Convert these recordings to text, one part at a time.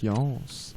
Science.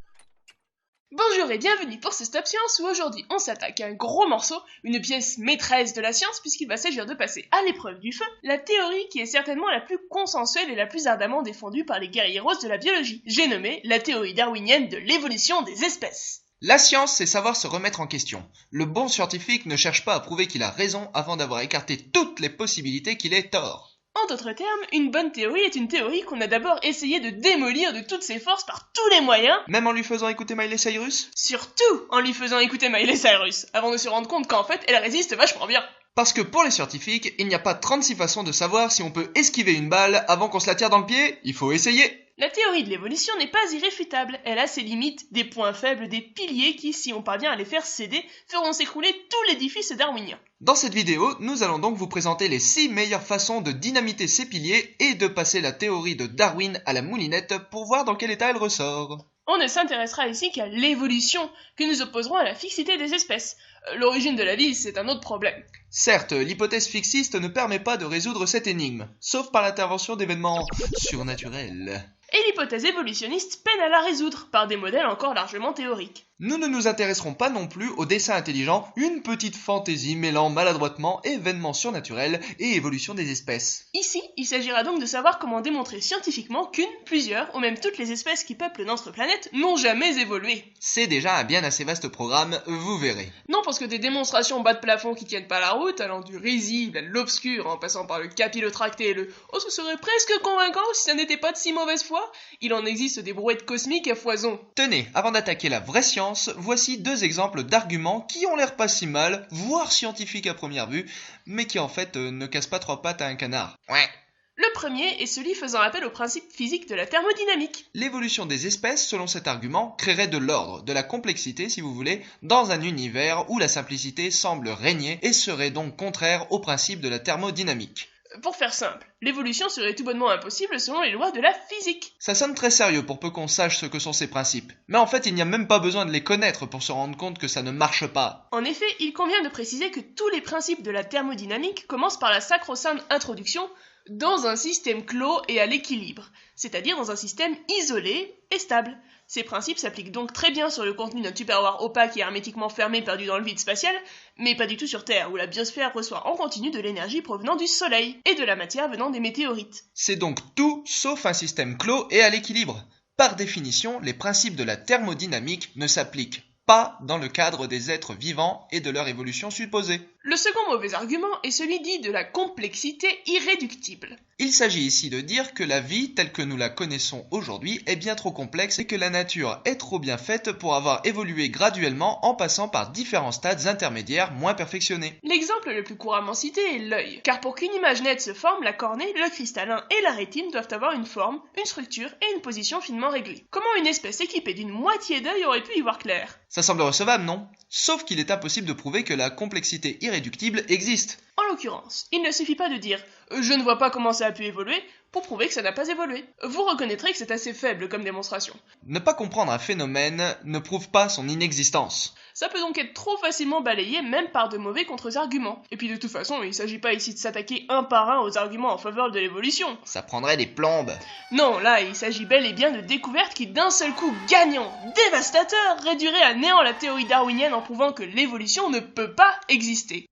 Bonjour et bienvenue pour ce Stop Science où aujourd'hui on s'attaque à un gros morceau, une pièce maîtresse de la science puisqu'il va s'agir de passer à l'épreuve du feu, la théorie qui est certainement la plus consensuelle et la plus ardemment défendue par les guerrieros de la biologie. J'ai nommé la théorie darwinienne de l'évolution des espèces. La science, c'est savoir se remettre en question. Le bon scientifique ne cherche pas à prouver qu'il a raison avant d'avoir écarté toutes les possibilités qu'il ait tort. En d'autres termes, une bonne théorie est une théorie qu'on a d'abord essayé de démolir de toutes ses forces par tous les moyens, Même en lui faisant écouter Miley Cyrus? surtout en lui faisant écouter Miley Cyrus, avant de se rendre compte qu'en fait elle résiste vachement bien. Parce que pour les scientifiques, il n'y a pas 36 façons de savoir si on peut esquiver une balle avant qu'on se la tire dans le pied, il faut essayer. La théorie de l'évolution n'est pas irréfutable, elle a ses limites, des points faibles, des piliers qui, si on parvient à les faire céder, feront s'écrouler tout l'édifice darwinien. Dans cette vidéo, nous allons donc vous présenter les 6 meilleures façons de dynamiter ces piliers et de passer la théorie de Darwin à la moulinette pour voir dans quel état elle ressort. On ne s'intéressera ici qu'à l'évolution, que nous opposerons à la fixité des espèces. L'origine de la vie, c'est un autre problème. Certes, l'hypothèse fixiste ne permet pas de résoudre cette énigme, sauf par l'intervention d'événements surnaturels. Et l'hypothèse évolutionniste peine à la résoudre, par des modèles encore largement théoriques. Nous ne nous intéresserons pas non plus au dessin intelligent, une petite fantaisie mêlant maladroitement événements surnaturels et évolution des espèces. Ici, il s'agira donc de savoir comment démontrer scientifiquement qu'une, plusieurs, ou même toutes les espèces qui peuplent notre planète n'ont jamais évolué. C'est déjà un bien assez vaste programme, vous verrez. Non, parce que des démonstrations bas de plafond qui tiennent pas la route, allant du risible à l'obscur, en passant par le capillotracté et le « oh, ce serait presque convaincant si ça n'était pas de si mauvaise foi », il en existe des brouettes cosmiques à foison. Tenez, avant d'attaquer la vraie science, voici 2 exemples d'arguments qui ont l'air pas si mal, voire scientifiques à première vue, mais qui en fait ne cassent pas 3 pattes à un canard. Ouais. Le premier est celui faisant appel au principe physique de la thermodynamique. L'évolution des espèces, selon cet argument, créerait de l'ordre, de la complexité si vous voulez, dans un univers où la simplicité semble régner et serait donc contraire au principe de la thermodynamique. Pour faire simple, l'évolution serait tout bonnement impossible selon les lois de la physique. Ça sonne très sérieux pour peu qu'on sache ce que sont ces principes. Mais en fait, il n'y a même pas besoin de les connaître pour se rendre compte que ça ne marche pas. En effet, il convient de préciser que tous les principes de la thermodynamique commencent par la sacro-sainte introduction dans un système clos et à l'équilibre, c'est-à-dire dans un système isolé et stable. Ces principes s'appliquent donc très bien sur le contenu d'un tupperware opaque et hermétiquement fermé perdu dans le vide spatial, mais pas du tout sur Terre, où la biosphère reçoit en continu de l'énergie provenant du Soleil et de la matière venant des météorites. C'est donc tout sauf un système clos et à l'équilibre. Par définition, les principes de la thermodynamique ne s'appliquent pas dans le cadre des êtres vivants et de leur évolution supposée. Le second mauvais argument est celui dit de la complexité irréductible. Il s'agit ici de dire que la vie telle que nous la connaissons aujourd'hui est bien trop complexe et que la nature est trop bien faite pour avoir évolué graduellement en passant par différents stades intermédiaires moins perfectionnés. L'exemple le plus couramment cité est l'œil, car pour qu'une image nette se forme, la cornée, le cristallin et la rétine doivent avoir une forme, une structure et une position finement réglée. Comment une espèce équipée d'une moitié d'œil aurait pu y voir clair ? Ça semble recevable, non? Sauf qu'il est impossible de prouver que la complexité irréductible existe. En l'occurrence, il ne suffit pas de dire « je ne vois pas comment ça a pu évoluer » pour prouver que ça n'a pas évolué. Vous reconnaîtrez que c'est assez faible comme démonstration. Ne pas comprendre un phénomène ne prouve pas son inexistence. Ça peut donc être trop facilement balayé même par de mauvais contre-arguments. Et puis de toute façon, il s'agit pas ici de s'attaquer un par un aux arguments en faveur de l'évolution. Ça prendrait des plombes. Non, là, il s'agit bel et bien de découvertes qui d'un seul coup gagnant, dévastateur, réduiraient à néant la théorie darwinienne en prouvant que l'évolution ne peut pas exister.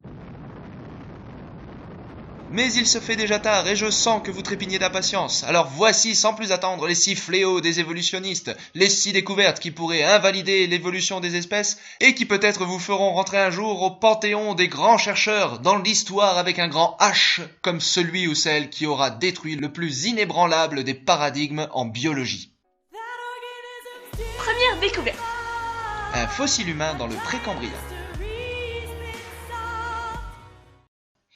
Mais il se fait déjà tard et je sens que vous trépignez d'impatience. Alors voici sans plus attendre les 6 fléaux des évolutionnistes, les 6 découvertes qui pourraient invalider l'évolution des espèces et qui peut-être vous feront rentrer un jour au panthéon des grands chercheurs dans l'histoire avec un grand H, comme celui ou celle qui aura détruit le plus inébranlable des paradigmes en biologie. Première découverte. Un fossile humain dans le Précambrien.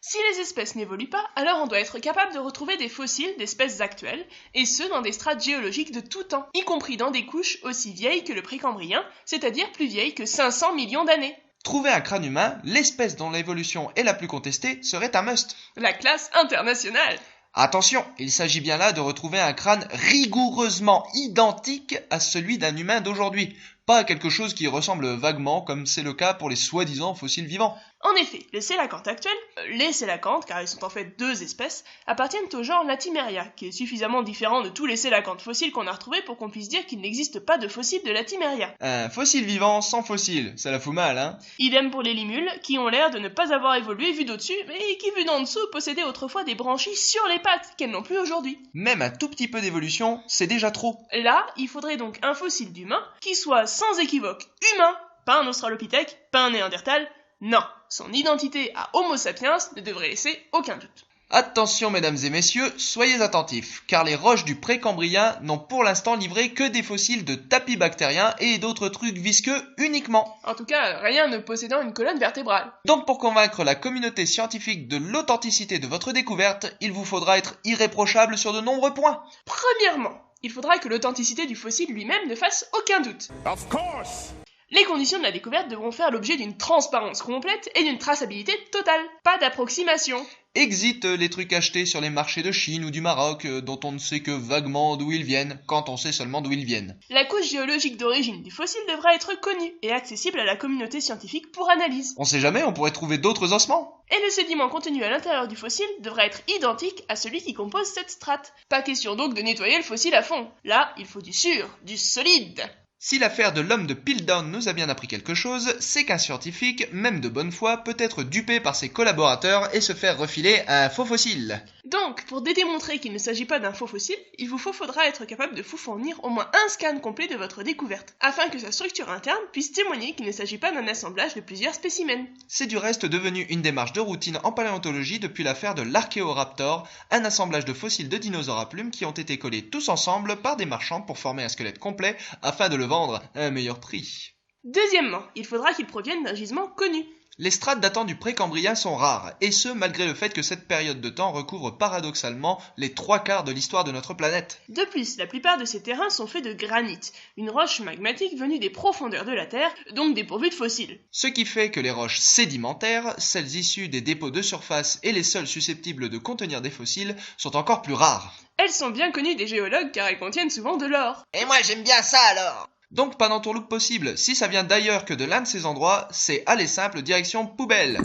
Si les espèces n'évoluent pas, alors on doit être capable de retrouver des fossiles d'espèces actuelles, et ce dans des strates géologiques de tout temps, y compris dans des couches aussi vieilles que le Précambrien, c'est-à-dire plus vieilles que 500 millions d'années. Trouver un crâne humain, l'espèce dont l'évolution est la plus contestée, serait un must. La classe internationale. Attention, il s'agit bien là de retrouver un crâne rigoureusement identique à celui d'un humain d'aujourd'hui, pas quelque chose qui ressemble vaguement comme c'est le cas pour les soi-disant fossiles vivants. En effet, les sélacantes actuels, les sélacantes, car ils sont en fait deux espèces, appartiennent au genre Latimeria, qui est suffisamment différent de tous les sélacantes fossiles qu'on a retrouvés pour qu'on puisse dire qu'il n'existe pas de fossiles de Latimeria. Un fossile vivant sans fossile, ça la fout mal, hein? Idem pour les limules, qui ont l'air de ne pas avoir évolué vu d'au-dessus, mais qui vu d'en dessous possédaient autrefois des branchies sur les pattes, qu'elles n'ont plus aujourd'hui. Même un tout petit peu d'évolution, c'est déjà trop. Là, il faudrait donc un fossile d'humain qui soit sans équivoque humain, pas un australopithèque, pas un néandertal, non, son identité à Homo sapiens ne devrait laisser aucun doute. Attention mesdames et messieurs, soyez attentifs, car les roches du Précambrien n'ont pour l'instant livré que des fossiles de tapis bactériens et d'autres trucs visqueux uniquement. En tout cas, rien ne possédant une colonne vertébrale. Donc pour convaincre la communauté scientifique de l'authenticité de votre découverte, il vous faudra être irréprochable sur de nombreux points. Premièrement, il faudra que l'authenticité du fossile lui-même ne fasse aucun doute. Of course! Les conditions de la découverte devront faire l'objet d'une transparence complète et d'une traçabilité totale. Pas d'approximation. Exit les trucs achetés sur les marchés de Chine ou du Maroc dont on ne sait que vaguement d'où ils viennent, quand on sait seulement d'où ils viennent. La couche géologique d'origine du fossile devra être connue et accessible à la communauté scientifique pour analyse. On sait jamais, on pourrait trouver d'autres ossements. Et le sédiment contenu à l'intérieur du fossile devra être identique à celui qui compose cette strate. Pas question donc de nettoyer le fossile à fond. Là, il faut du sûr, du solide. Si l'affaire de l'homme de Piltdown nous a bien appris quelque chose, c'est qu'un scientifique, même de bonne foi, peut être dupé par ses collaborateurs et se faire refiler un faux fossile. Donc, pour démontrer qu'il ne s'agit pas d'un faux fossile, il vous faudra être capable de vous fournir au moins un scan complet de votre découverte, afin que sa structure interne puisse témoigner qu'il ne s'agit pas d'un assemblage de plusieurs spécimens. C'est du reste devenu une démarche de routine en paléontologie depuis l'affaire de l'Archéoraptor, un assemblage de fossiles de dinosaures à plumes qui ont été collés tous ensemble par des marchands pour former un squelette complet afin de le vendre à un meilleur prix. Deuxièmement, il faudra qu'il provienne d'un gisement connu. Les strates datant du Précambrien sont rares, et ce malgré le fait que cette période de temps recouvre paradoxalement les 3/4 de l'histoire de notre planète. De plus, la plupart de ces terrains sont faits de granit, une roche magmatique venue des profondeurs de la Terre, donc dépourvue de fossiles. Ce qui fait que les roches sédimentaires, celles issues des dépôts de surface et les seules susceptibles de contenir des fossiles, sont encore plus rares. Elles sont bien connues des géologues car elles contiennent souvent de l'or. Et moi j'aime bien ça alors! Donc pas d'entourloupe possible, si ça vient d'ailleurs que de l'un de ces endroits, c'est aller simple direction poubelle.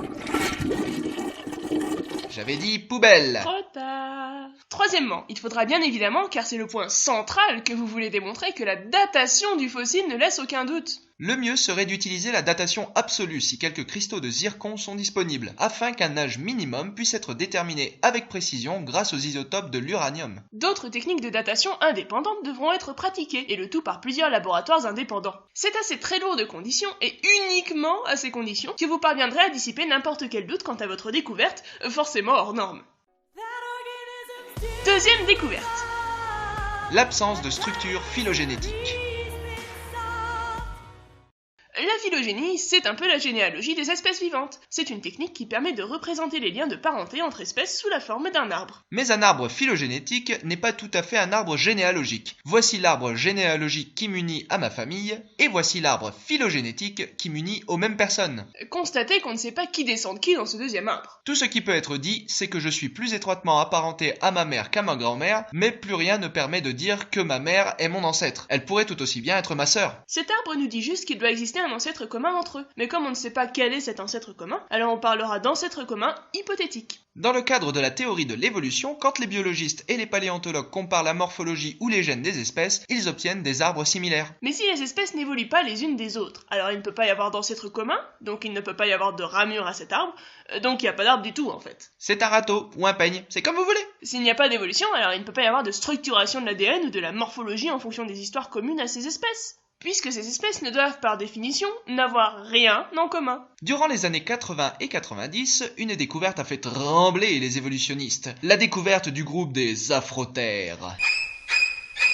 J'avais dit poubelle. Trop tard. Troisièmement, il faudra bien évidemment, car c'est le point central que vous voulez démontrer, que la datation du fossile ne laisse aucun doute. Le mieux serait d'utiliser la datation absolue si quelques cristaux de zircon sont disponibles, afin qu'un âge minimum puisse être déterminé avec précision grâce aux isotopes de l'uranium. D'autres techniques de datation indépendantes devront être pratiquées, et le tout par plusieurs laboratoires indépendants. C'est à ces très lourdes conditions, et uniquement à ces conditions, que vous parviendrez à dissiper n'importe quel doute quant à votre découverte, forcément hors norme. Deuxième découverte. L'absence de structure phylogénétique. La phylogénie, c'est un peu la généalogie des espèces vivantes. C'est une technique qui permet de représenter les liens de parenté entre espèces sous la forme d'un arbre. Mais un arbre phylogénétique n'est pas tout à fait un arbre généalogique. Voici l'arbre généalogique qui m'unit à ma famille, et voici l'arbre phylogénétique qui m'unit aux mêmes personnes. Constatez qu'on ne sait pas qui descend de qui dans ce deuxième arbre. Tout ce qui peut être dit, c'est que je suis plus étroitement apparenté à ma mère qu'à ma grand-mère, mais plus rien ne permet de dire que ma mère est mon ancêtre. Elle pourrait tout aussi bien être ma sœur. Cet arbre nous dit juste qu'il doit exister un ancêtre commun entre eux. Mais comme on ne sait pas quel est cet ancêtre commun, alors on parlera d'ancêtre commun hypothétique. Dans le cadre de la théorie de l'évolution, quand les biologistes et les paléontologues comparent la morphologie ou les gènes des espèces, ils obtiennent des arbres similaires. Mais si les espèces n'évoluent pas les unes des autres, alors il ne peut pas y avoir d'ancêtre commun, donc il ne peut pas y avoir de ramure à cet arbre, donc il n'y a pas d'arbre du tout en fait. C'est un râteau ou un peigne, c'est comme vous voulez. S'il n'y a pas d'évolution, alors il ne peut pas y avoir de structuration de l'ADN ou de la morphologie en fonction des histoires communes à ces espèces, puisque ces espèces ne doivent par définition n'avoir rien en commun. Durant les années 80 et 90, une découverte a fait trembler les évolutionnistes. La découverte du groupe des Afrothères.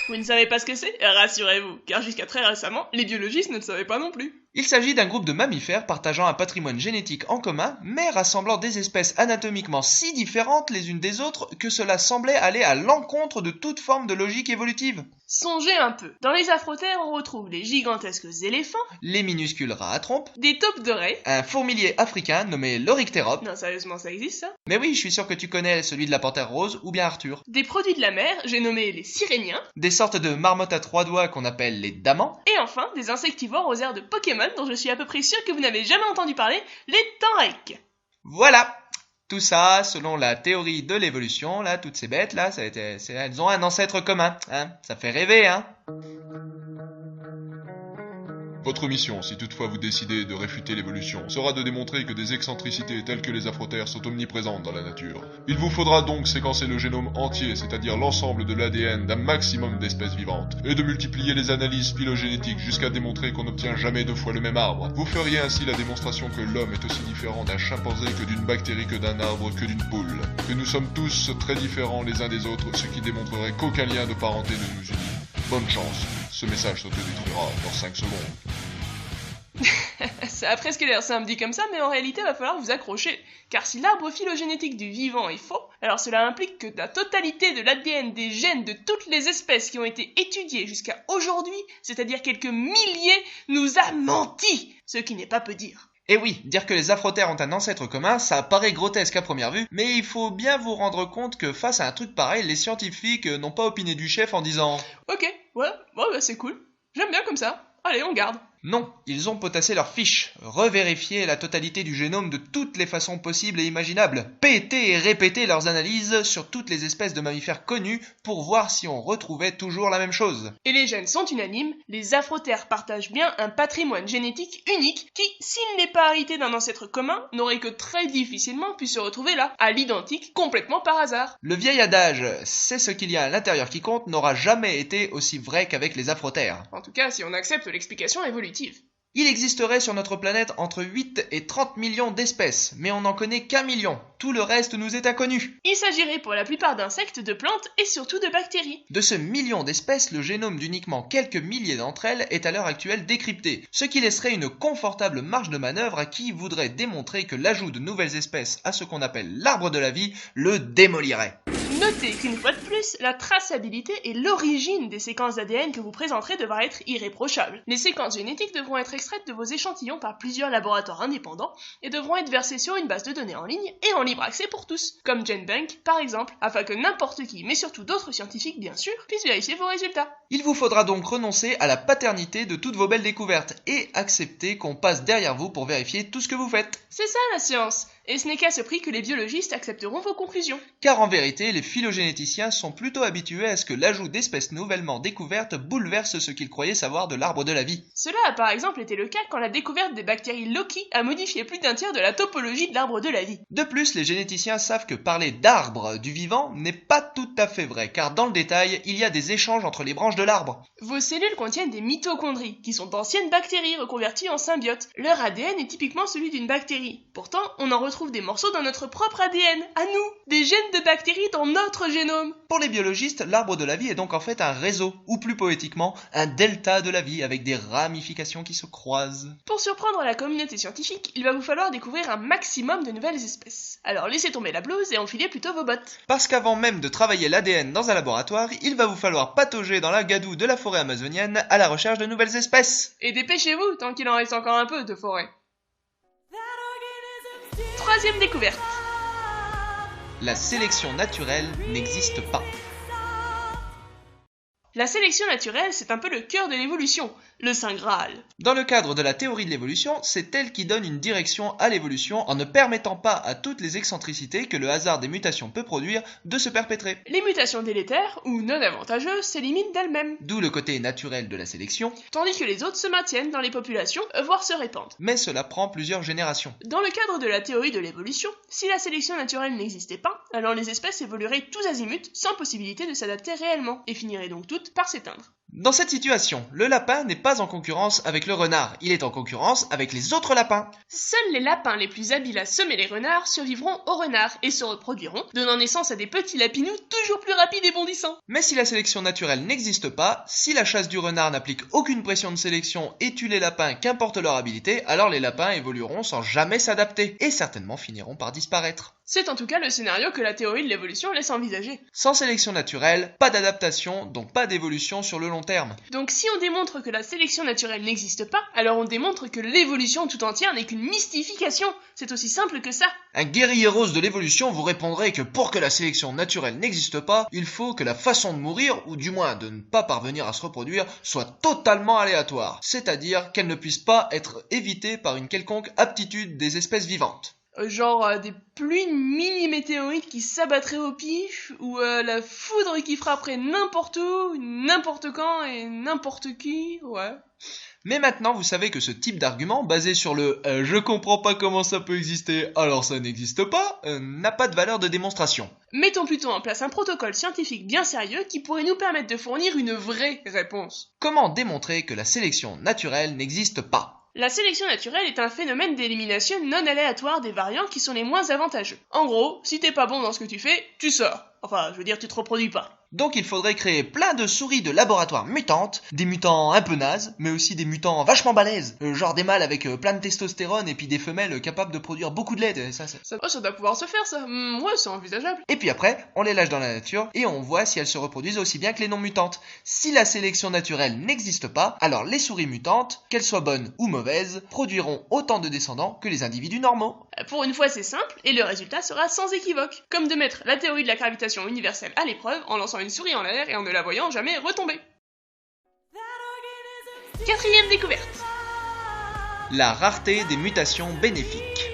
Vous ne savez pas ce que c'est? Rassurez-vous, car jusqu'à très récemment, les biologistes ne le savaient pas non plus. Il s'agit d'un groupe de mammifères partageant un patrimoine génétique en commun, mais rassemblant des espèces anatomiquement si différentes les unes des autres que cela semblait aller à l'encontre de toute forme de logique évolutive. Songez un peu. Dans les Afrothères, on retrouve les gigantesques éléphants, Les minuscules rats à trompe, des taupes dorées. un fourmilier africain nommé l'Oryctérope. Non, sérieusement, ça existe ça? Mais oui, je suis sûr que tu connais celui de la panthère rose ou bien Arthur. Des produits de la mer, j'ai nommé les siréniens. Des sortes de marmottes à 3 doigts qu'on appelle les damans. Et enfin, des insectivores aux airs de Pokémon phénomène dont je suis à peu près sûr que vous n'avez jamais entendu parler, les Tenrecs. Voilà! Tout ça, selon la théorie de l'évolution, là, toutes ces bêtes, là, elles ont un ancêtre commun, hein. Ça fait rêver, hein. Votre mission, si toutefois vous décidez de réfuter l'évolution, sera de démontrer que des excentricités telles que les afrothères sont omniprésentes dans la nature. Il vous faudra donc séquencer le génome entier, c'est-à-dire l'ensemble de l'ADN d'un maximum d'espèces vivantes, et de multiplier les analyses phylogénétiques jusqu'à démontrer qu'on n'obtient jamais deux fois le même arbre. Vous feriez ainsi la démonstration que l'homme est aussi différent d'un chimpanzé que d'une bactérie, que d'un arbre, que d'une poule. Que nous sommes tous très différents les uns des autres, ce qui démontrerait qu'aucun lien de parenté ne nous unit. Bonne chance, ce message s'autodétruira dans 5 secondes. Ça a presque l'air simple dit comme ça, mais en réalité, il va falloir vous accrocher. Car si l'arbre phylogénétique du vivant est faux, alors cela implique que la totalité de l'ADN des gènes de toutes les espèces qui ont été étudiées jusqu'à aujourd'hui, c'est-à-dire quelques milliers, nous a menti, ce qui n'est pas peu dire. Et oui, dire que les afrothères ont un ancêtre commun, ça paraît grotesque à première vue, mais il faut bien vous rendre compte que face à un truc pareil, les scientifiques n'ont pas opiné du chef en disant « Ok, ouais, c'est cool, j'aime bien comme ça, allez, on garde ». Non, ils ont potassé leurs fiches, revérifié la totalité du génome de toutes les façons possibles et imaginables, pété et répété leurs analyses sur toutes les espèces de mammifères connues pour voir si on retrouvait toujours la même chose. Et les gènes sont unanimes, les afrothères partagent bien un patrimoine génétique unique qui, s'il n'est pas hérité d'un ancêtre commun, n'aurait que très difficilement pu se retrouver là, à l'identique, complètement par hasard. Le vieil adage « c'est ce qu'il y a à l'intérieur qui compte » n'aura jamais été aussi vrai qu'avec les afrothères. En tout cas, si on accepte l'explication évolutive. Il existerait sur notre planète entre 8 et 30 millions d'espèces, mais on n'en connaît qu'1 million. Tout le reste nous est inconnu. Il s'agirait pour la plupart d'insectes, de plantes et surtout de bactéries. De ce million d'espèces, le génome d'uniquement quelques milliers d'entre elles est à l'heure actuelle décrypté, ce qui laisserait une confortable marge de manœuvre à qui voudrait démontrer que l'ajout de nouvelles espèces à ce qu'on appelle l'arbre de la vie le démolirait. Notez qu'une fois de plus, la traçabilité et l'origine des séquences d'ADN que vous présenterez devra être irréprochable. Les séquences génétiques devront être extraites de vos échantillons par plusieurs laboratoires indépendants et devront être versées sur une base de données en ligne et en libre accès pour tous, comme GenBank par exemple, afin que n'importe qui, mais surtout d'autres scientifiques bien sûr, puissent vérifier vos résultats. Il vous faudra donc renoncer à la paternité de toutes vos belles découvertes et accepter qu'on passe derrière vous pour vérifier tout ce que vous faites. C'est ça la science, et ce n'est qu'à ce prix que les biologistes accepteront vos conclusions. Car en vérité, les phylogénéticiens sont plutôt habitués à ce que l'ajout d'espèces nouvellement découvertes bouleverse ce qu'ils croyaient savoir de l'arbre de la vie. Cela a par exemple été le cas quand la découverte des bactéries Loki a modifié plus d'un tiers de la topologie de l'arbre de la vie. De plus, les généticiens savent que parler d'arbre du vivant n'est pas tout à fait vrai, car dans le détail, il y a des échanges entre les branches de l'arbre. Vos cellules contiennent des mitochondries, qui sont d'anciennes bactéries reconverties en symbiotes. Leur ADN est typiquement celui d'une bactérie. Pourtant, on en retrouve des morceaux dans notre propre ADN, à nous, des gènes de bactéries dans notre génome. Pour les biologistes, l'arbre de la vie est donc en fait un réseau, ou plus poétiquement, un delta de la vie avec des ramifications qui se croisent. Pour surprendre la communauté scientifique, il va vous falloir découvrir un maximum de nouvelles espèces. Alors laissez tomber la blouse et enfilez plutôt vos bottes. Parce qu'avant même de travailler l'ADN dans un laboratoire, il va vous falloir patauger dans la gadoue de la forêt amazonienne à la recherche de nouvelles espèces. Et dépêchez-vous, tant qu'il en reste encore un peu de forêt. Troisième découverte. La sélection naturelle n'existe pas. La sélection naturelle, c'est un peu le cœur de l'évolution, le Saint Graal. Dans le cadre de la théorie de l'évolution, c'est elle qui donne une direction à l'évolution en ne permettant pas à toutes les excentricités que le hasard des mutations peut produire de se perpétrer. Les mutations délétères, ou non avantageuses, s'éliminent d'elles-mêmes. D'où le côté naturel de la sélection. Tandis que les autres se maintiennent dans les populations, voire se répandent. Mais cela prend plusieurs générations. Dans le cadre de la théorie de l'évolution, si la sélection naturelle n'existait pas, alors les espèces évolueraient tous azimuts sans possibilité de s'adapter réellement, et finiraient donc toutes par s'éteindre. Dans cette situation, le lapin n'est pas en concurrence avec le renard, il est en concurrence avec les autres lapins. Seuls les lapins les plus habiles à semer les renards survivront aux renards et se reproduiront, donnant naissance à des petits lapinous toujours plus rapides et bondissants. Mais si la sélection naturelle n'existe pas, si la chasse du renard n'applique aucune pression de sélection et tue les lapins qu'importe leur habileté, alors les lapins évolueront sans jamais s'adapter et certainement finiront par disparaître. C'est en tout cas le scénario que la théorie de l'évolution laisse envisager. Sans sélection naturelle, pas d'adaptation, donc pas d'évolution sur le long terme. Donc si on démontre que la sélection naturelle n'existe pas, alors on démontre que l'évolution tout entière n'est qu'une mystification. C'est aussi simple que ça. Un guerrier rose de l'évolution vous répondrait que pour que la sélection naturelle n'existe pas, il faut que la façon de mourir, ou du moins de ne pas parvenir à se reproduire, soit totalement aléatoire, c'est-à-dire qu'elle ne puisse pas être évitée par une quelconque aptitude des espèces vivantes. Genre des pluies de mini-météorites qui s'abattraient au pif, ou la foudre qui frapperait n'importe où, n'importe quand et n'importe qui, ouais. Mais maintenant, vous savez que ce type d'argument, basé sur le « je comprends pas comment ça peut exister, alors ça n'existe pas », n'a pas de valeur de démonstration. Mettons plutôt en place un protocole scientifique bien sérieux qui pourrait nous permettre de fournir une vraie réponse. Comment démontrer que la sélection naturelle n'existe pas ? La sélection naturelle est un phénomène d'élimination non aléatoire des variants qui sont les moins avantageux. En gros, si t'es pas bon dans ce que tu fais, tu sors. Enfin, je veux dire, tu te reproduis pas. Donc il faudrait créer plein de souris de laboratoire mutantes, des mutants un peu nazes, mais aussi des mutants vachement balèzes, genre des mâles avec plein de testostérone et puis des femelles capables de produire beaucoup de lait. Ça. Ça doit pouvoir se faire ça, ouais, c'est envisageable. Et puis après, on les lâche dans la nature et on voit si elles se reproduisent aussi bien que les non mutantes. Si la sélection naturelle n'existe pas, alors les souris mutantes, qu'elles soient bonnes ou mauvaises, produiront autant de descendants que les individus normaux. Pour une fois c'est simple, et le résultat sera sans équivoque. Comme de mettre la théorie de la gravitation universelle à l'épreuve en lançant une souris en l'air et en ne la voyant jamais retomber. Quatrième découverte. La rareté des mutations bénéfiques.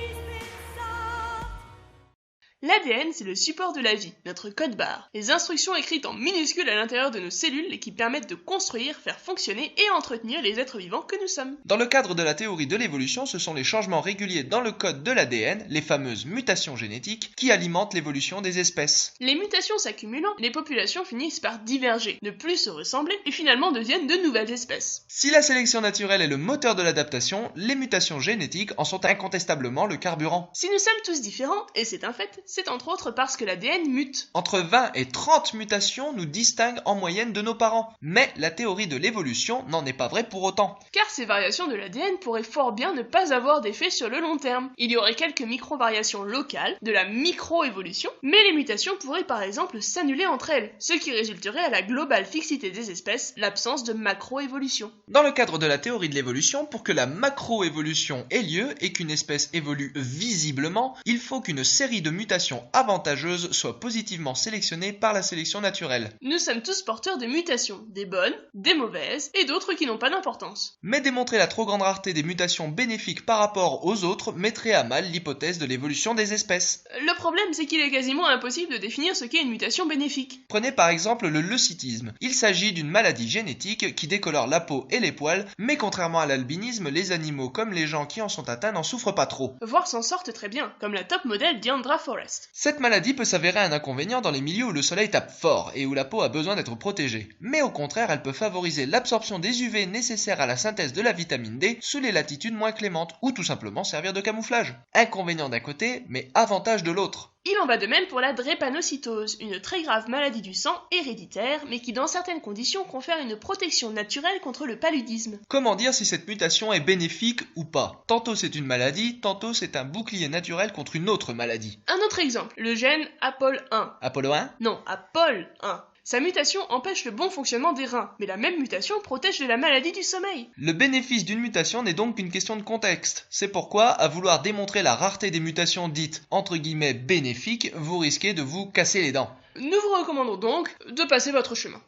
L'ADN, c'est le support de la vie, notre code-barre. Les instructions écrites en minuscules à l'intérieur de nos cellules et qui permettent de construire, faire fonctionner et entretenir les êtres vivants que nous sommes. Dans le cadre de la théorie de l'évolution, ce sont les changements réguliers dans le code de l'ADN, les fameuses mutations génétiques, qui alimentent l'évolution des espèces. Les mutations s'accumulant, les populations finissent par diverger, ne plus se ressembler et finalement deviennent de nouvelles espèces. Si la sélection naturelle est le moteur de l'adaptation, les mutations génétiques en sont incontestablement le carburant. Si nous sommes tous différents, et c'est un fait, c'est entre autres parce que l'ADN mute. Entre 20 et 30 mutations nous distinguent en moyenne de nos parents. Mais la théorie de l'évolution n'en est pas vraie pour autant. Car ces variations de l'ADN pourraient fort bien ne pas avoir d'effet sur le long terme. Il y aurait quelques micro-variations locales, de la micro-évolution, mais les mutations pourraient par exemple s'annuler entre elles, ce qui résulterait à la globale fixité des espèces, l'absence de macro-évolution. Dans le cadre de la théorie de l'évolution, pour que la macro-évolution ait lieu et qu'une espèce évolue visiblement, il faut qu'une série de mutations avantageuses soit positivement sélectionnées par la sélection naturelle. Nous sommes tous porteurs de mutations, des bonnes, des mauvaises et d'autres qui n'ont pas d'importance. Mais démontrer la trop grande rareté des mutations bénéfiques par rapport aux autres mettrait à mal l'hypothèse de l'évolution des espèces. Le problème, c'est qu'il est quasiment impossible de définir ce qu'est une mutation bénéfique. Prenez par exemple le leucitisme. Il s'agit d'une maladie génétique qui décolore la peau et les poils, mais contrairement à l'albinisme, les animaux comme les gens qui en sont atteints n'en souffrent pas trop. Voire s'en sortent très bien, comme la top modèle Diandra Forest. Cette maladie peut s'avérer un inconvénient dans les milieux où le soleil tape fort et où la peau a besoin d'être protégée. Mais au contraire, elle peut favoriser l'absorption des UV nécessaires à la synthèse de la vitamine D sous les latitudes moins clémentes, ou tout simplement servir de camouflage. Inconvénient d'un côté, mais avantage de l'autre. Il en va de même pour la drépanocytose, une très grave maladie du sang héréditaire, mais qui dans certaines conditions confère une protection naturelle contre le paludisme. Comment dire si cette mutation est bénéfique ou pas? Tantôt c'est une maladie, tantôt c'est un bouclier naturel contre une autre maladie. Un autre exemple, le gène APOL1. Apollo 1? Non, APOL1. Sa mutation empêche le bon fonctionnement des reins, mais la même mutation protège de la maladie du sommeil. Le bénéfice d'une mutation n'est donc qu'une question de contexte. C'est pourquoi, à vouloir démontrer la rareté des mutations dites entre guillemets bénéfiques, vous risquez de vous casser les dents. Nous vous recommandons donc de passer votre chemin.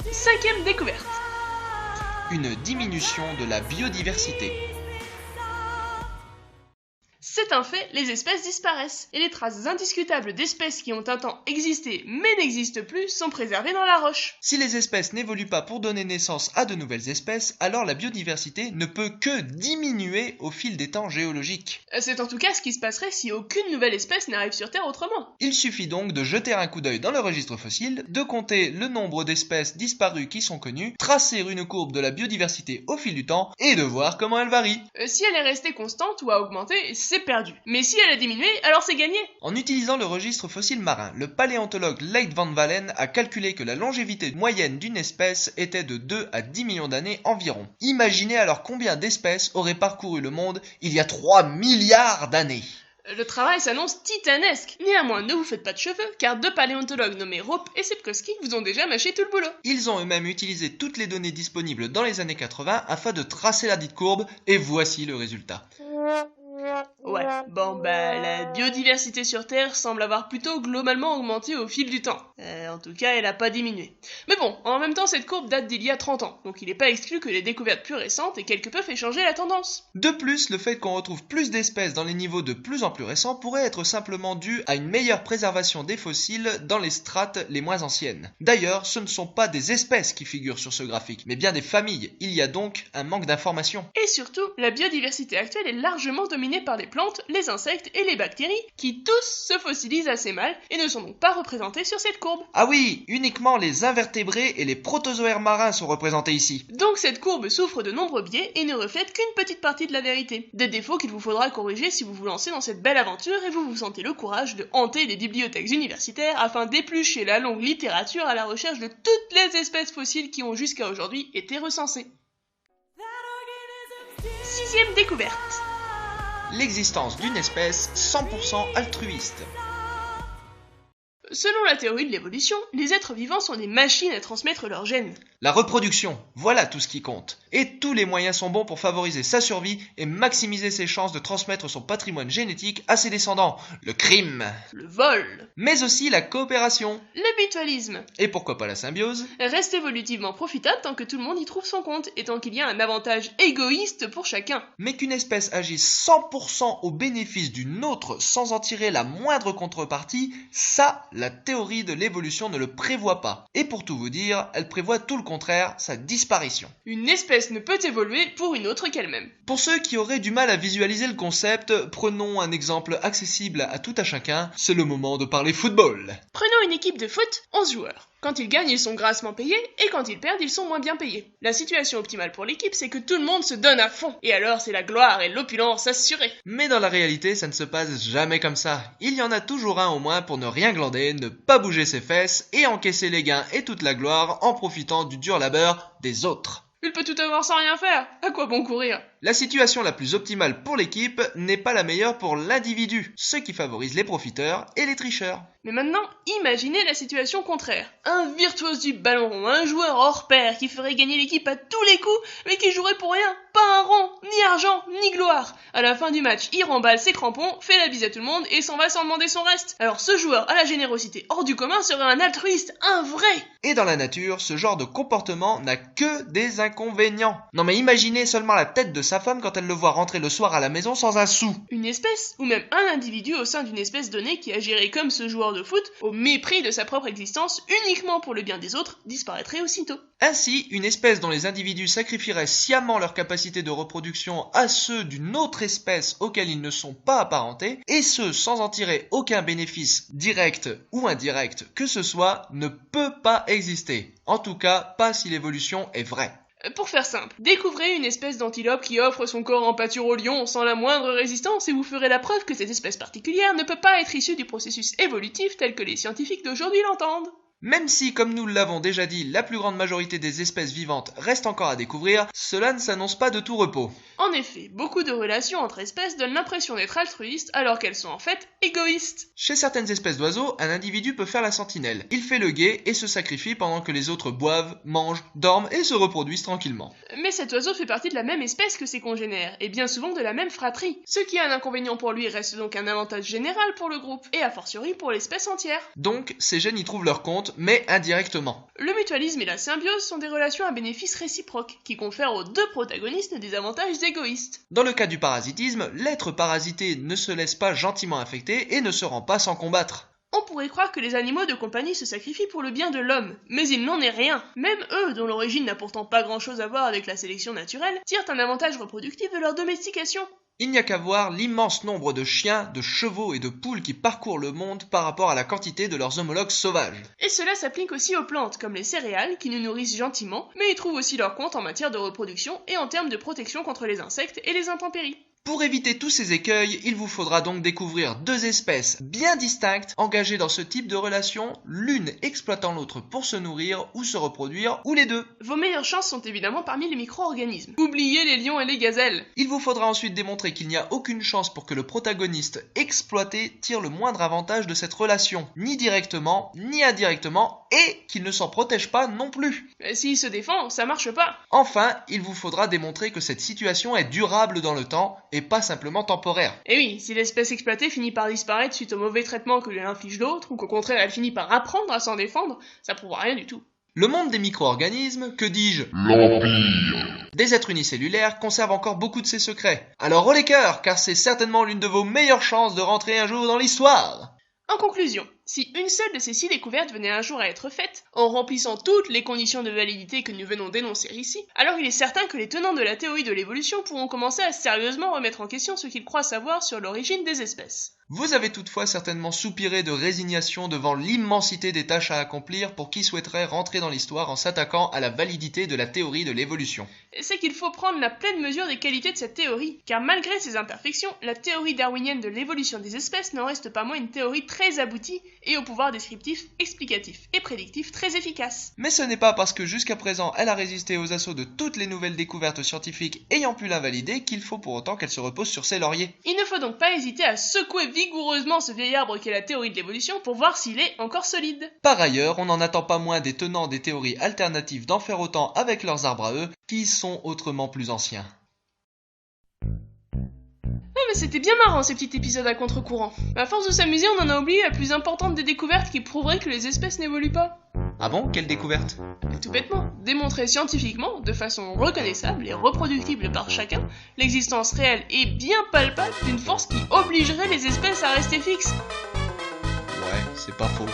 Cinquième découverte. Une diminution de la biodiversité. C'est un fait, les espèces disparaissent, et les traces indiscutables d'espèces qui ont un temps existé mais n'existent plus sont préservées dans la roche. Si les espèces n'évoluent pas pour donner naissance à de nouvelles espèces, alors la biodiversité ne peut que diminuer au fil des temps géologiques. C'est en tout cas ce qui se passerait si aucune nouvelle espèce n'arrive sur Terre autrement. Il suffit donc de jeter un coup d'œil dans le registre fossile, de compter le nombre d'espèces disparues qui sont connues, tracer une courbe de la biodiversité au fil du temps, et de voir comment elle varie. Si elle est restée constante ou a augmenté, c'est perdu. Mais si elle a diminué, alors c'est gagné. En utilisant le registre fossile marin, le paléontologue Leif van Valen a calculé que la longévité moyenne d'une espèce était de 2 à 10 millions d'années environ. Imaginez alors combien d'espèces auraient parcouru le monde il y a 3 milliards d'années. Le travail s'annonce titanesque. Néanmoins, ne vous faites pas de cheveux, car deux paléontologues nommés Rope et Sepkoski vous ont déjà mâché tout le boulot. Ils ont eux-mêmes utilisé toutes les données disponibles dans les années 80 afin de tracer la dite courbe, et voici le résultat. Ouais, bon la biodiversité sur Terre semble avoir plutôt globalement augmenté au fil du temps. En tout cas, elle a pas diminué. Mais bon, en même temps, cette courbe date d'il y a 30 ans, donc il n'est pas exclu que les découvertes plus récentes aient quelque peu fait changer la tendance. De plus, le fait qu'on retrouve plus d'espèces dans les niveaux de plus en plus récents pourrait être simplement dû à une meilleure préservation des fossiles dans les strates les moins anciennes. D'ailleurs, ce ne sont pas des espèces qui figurent sur ce graphique, mais bien des familles. Il y a donc un manque d'informations. Et surtout, la biodiversité actuelle est largement dominée par les plantes, les insectes et les bactéries, qui tous se fossilisent assez mal et ne sont donc pas représentés sur cette courbe. Ah oui, uniquement les invertébrés et les protozoaires marins sont représentés ici. Donc cette courbe souffre de nombreux biais et ne reflète qu'une petite partie de la vérité. Des défauts qu'il vous faudra corriger si vous vous lancez dans cette belle aventure et vous sentez le courage de hanter les bibliothèques universitaires afin d'éplucher la longue littérature à la recherche de toutes les espèces fossiles qui ont jusqu'à aujourd'hui été recensées. 6e découverte. L'existence d'une espèce 100% altruiste. Selon la théorie de l'évolution, les êtres vivants sont des machines à transmettre leurs gènes. La reproduction, voilà tout ce qui compte. Et tous les moyens sont bons pour favoriser sa survie et maximiser ses chances de transmettre son patrimoine génétique à ses descendants. Le crime. Le vol. Mais aussi la coopération. Le mutualisme. Et pourquoi pas la symbiose? Reste évolutivement profitable tant que tout le monde y trouve son compte et tant qu'il y a un avantage égoïste pour chacun. Mais qu'une espèce agisse 100% au bénéfice d'une autre sans en tirer la moindre contrepartie, ça, la théorie de l'évolution ne le prévoit pas. Et pour tout vous dire, elle prévoit tout le contraire, sa disparition. Une espèce ne peut évoluer pour une autre qu'elle-même. Pour ceux qui auraient du mal à visualiser le concept, prenons un exemple accessible à tout à chacun, c'est le moment de parler football. Prenons une équipe de foot, 11 joueurs. Quand ils gagnent, ils sont grassement payés, et quand ils perdent, ils sont moins bien payés. La situation optimale pour l'équipe, c'est que tout le monde se donne à fond, et alors c'est la gloire et l'opulence assurée. Mais dans la réalité, ça ne se passe jamais comme ça. Il y en a toujours un au moins pour ne rien glander, ne pas bouger ses fesses, et encaisser les gains et toute la gloire en profitant du dur labeur des autres. Il peut tout avoir sans rien faire, à quoi bon courir? La situation la plus optimale pour l'équipe n'est pas la meilleure pour l'individu, ce qui favorise les profiteurs et les tricheurs. Mais maintenant, imaginez la situation contraire. Un virtuose du ballon rond, un joueur hors pair qui ferait gagner l'équipe à tous les coups, mais qui jouerait pour rien, pas un rond, ni argent, ni gloire. À la fin du match, il remballe ses crampons, fait la bise à tout le monde et s'en va sans demander son reste. Alors ce joueur à la générosité hors du commun serait un altruiste, un vrai. Et dans la nature, ce genre de comportement n'a que des inconvénients. Non mais imaginez seulement la tête de sa femme quand elle le voit rentrer le soir à la maison sans un sou. Une espèce, ou même un individu au sein d'une espèce donnée qui agirait comme ce joueur de foot, au mépris de sa propre existence, uniquement pour le bien des autres, disparaîtrait aussitôt. Ainsi, une espèce dont les individus sacrifieraient sciemment leur capacité de reproduction à ceux d'une autre espèce auxquels ils ne sont pas apparentés, et ce sans en tirer aucun bénéfice direct ou indirect que ce soit, ne peut pas exister. En tout cas, pas si l'évolution est vraie. Pour faire simple, découvrez une espèce d'antilope qui offre son corps en pâture au lion sans la moindre résistance et vous ferez la preuve que cette espèce particulière ne peut pas être issue du processus évolutif tel que les scientifiques d'aujourd'hui l'entendent. Même si, comme nous l'avons déjà dit, la plus grande majorité des espèces vivantes reste encore à découvrir, cela ne s'annonce pas de tout repos. En effet, beaucoup de relations entre espèces donnent l'impression d'être altruistes alors qu'elles sont en fait égoïstes. Chez certaines espèces d'oiseaux, un individu peut faire la sentinelle. Il fait le guet et se sacrifie pendant que les autres boivent, mangent, dorment et se reproduisent tranquillement. Mais cet oiseau fait partie de la même espèce que ses congénères, et bien souvent de la même fratrie. Ce qui est un inconvénient pour lui reste donc un avantage général pour le groupe, et a fortiori pour l'espèce entière. Donc, ces gènes y trouvent leur compte, mais indirectement. Le mutualisme et la symbiose sont des relations à bénéfice réciproque, qui confèrent aux deux protagonistes des avantages égoïstes. Dans le cas du parasitisme, l'être parasité ne se laisse pas gentiment infecter et ne se rend pas sans combattre. On pourrait croire que les animaux de compagnie se sacrifient pour le bien de l'homme, mais il n'en est rien. Même eux, dont l'origine n'a pourtant pas grand-chose à voir avec la sélection naturelle, tirent un avantage reproductif de leur domestication. Il n'y a qu'à voir l'immense nombre de chiens, de chevaux et de poules qui parcourent le monde par rapport à la quantité de leurs homologues sauvages. Et cela s'applique aussi aux plantes, comme les céréales, qui nous nourrissent gentiment, mais y trouvent aussi leur compte en matière de reproduction et en termes de protection contre les insectes et les intempéries. Pour éviter tous ces écueils, il vous faudra donc découvrir deux espèces bien distinctes engagées dans ce type de relation, l'une exploitant l'autre pour se nourrir ou se reproduire, ou les deux. Vos meilleures chances sont évidemment parmi les micro-organismes. Oubliez les lions et les gazelles. Il vous faudra ensuite démontrer qu'il n'y a aucune chance pour que le protagoniste exploité tire le moindre avantage de cette relation, ni directement, ni indirectement, et qu'il ne s'en protège pas non plus. Mais s'il se défend, ça marche pas. Enfin, il vous faudra démontrer que cette situation est durable dans le temps et pas simplement temporaire. Et oui, si l'espèce exploitée finit par disparaître suite au mauvais traitement que lui inflige l'autre, ou qu'au contraire elle finit par apprendre à s'en défendre, ça prouvera rien du tout. Le monde des micro-organismes, que dis-je, L'Empire. des êtres unicellulaires, conserve encore beaucoup de ses secrets. Alors haut les cœurs, car c'est certainement l'une de vos meilleures chances de rentrer un jour dans l'histoire. En conclusion, si une seule de ces 6 découvertes venait un jour à être faite, en remplissant toutes les conditions de validité que nous venons d'énoncer ici, alors il est certain que les tenants de la théorie de l'évolution pourront commencer à sérieusement remettre en question ce qu'ils croient savoir sur l'origine des espèces. Vous avez toutefois certainement soupiré de résignation devant l'immensité des tâches à accomplir pour qui souhaiterait rentrer dans l'histoire en s'attaquant à la validité de la théorie de l'évolution. C'est qu'il faut prendre la pleine mesure des qualités de cette théorie, car malgré ses imperfections, la théorie darwinienne de l'évolution des espèces n'en reste pas moins une théorie très aboutie et au pouvoir descriptif, explicatif et prédictif très efficace. Mais ce n'est pas parce que jusqu'à présent elle a résisté aux assauts de toutes les nouvelles découvertes scientifiques ayant pu l'invalider qu'il faut pour autant qu'elle se repose sur ses lauriers. Il ne faut donc pas hésiter à secouer vigoureusement ce vieil arbre qu'est la théorie de l'évolution pour voir s'il est encore solide. Par ailleurs, on n'en attend pas moins des tenants des théories alternatives d'en faire autant avec leurs arbres à eux, qui sont autrement plus anciens. Ah mais c'était bien marrant ces petits épisodes à contre-courant. À force de s'amuser, on en a oublié la plus importante des découvertes qui prouverait que les espèces n'évoluent pas. Ah bon? Quelle découverte? Tout bêtement, démontrer scientifiquement, de façon reconnaissable et reproductible par chacun, l'existence réelle et bien palpable d'une force qui obligerait les espèces à rester fixes. Ouais, c'est pas faux.